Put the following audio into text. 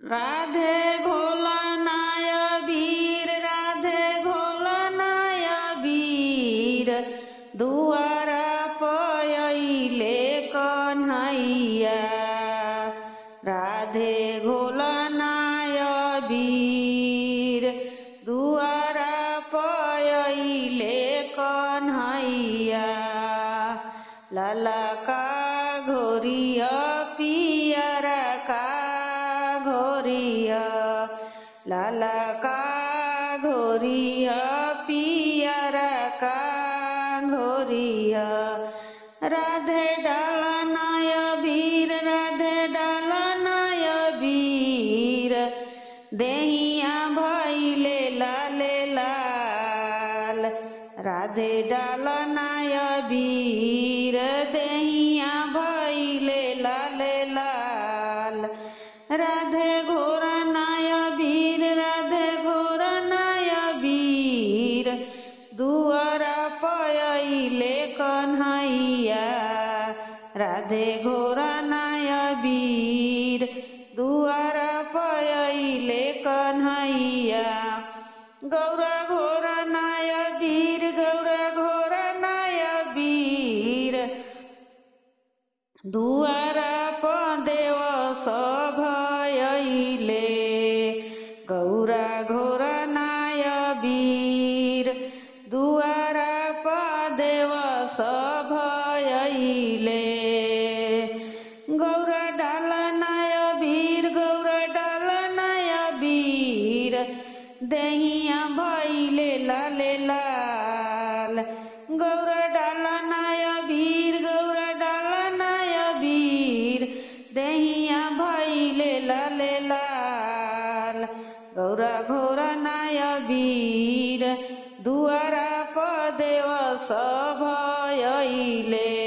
राधे घोलनाय वीर, राधे घोलनाय वीर, दुआरा पयले कन्हैया। राधे घोलनाय वीर, दुआरा पयले कन्हैया। लाला का घोरिया पियरा का घोरिया, लाला का घोरिया पियरा का घोरिया। राधे डालनाय वीर, राधे डालनाय वीर, देहिया भइले लाले लाल। राधे डालनाय वीर, देहिया भइले लाले लाल। राधे घोरनाय वीर, राधे घोरनाय वीर, दुआरा पयले कन्हैया। राधे घोरनाय वीर, दुआरा पयले कन्हैया। गौरा घोरनाय वीर, गौरा घोरनाय वीर, दुआरा पदेव भयले। गौरा घोरनाय वीर, दुआरा पदेव भयले। गौरा डालनाय वीर, गौरा डालनाय वीर, देहिया भइले लाले लाल। गौरा डालनाय वीर, गौरा डालनाय वीर, देहिया भइले लाले लाल। गौरा घोरनाय वीर, दुआरा पदेव भयले।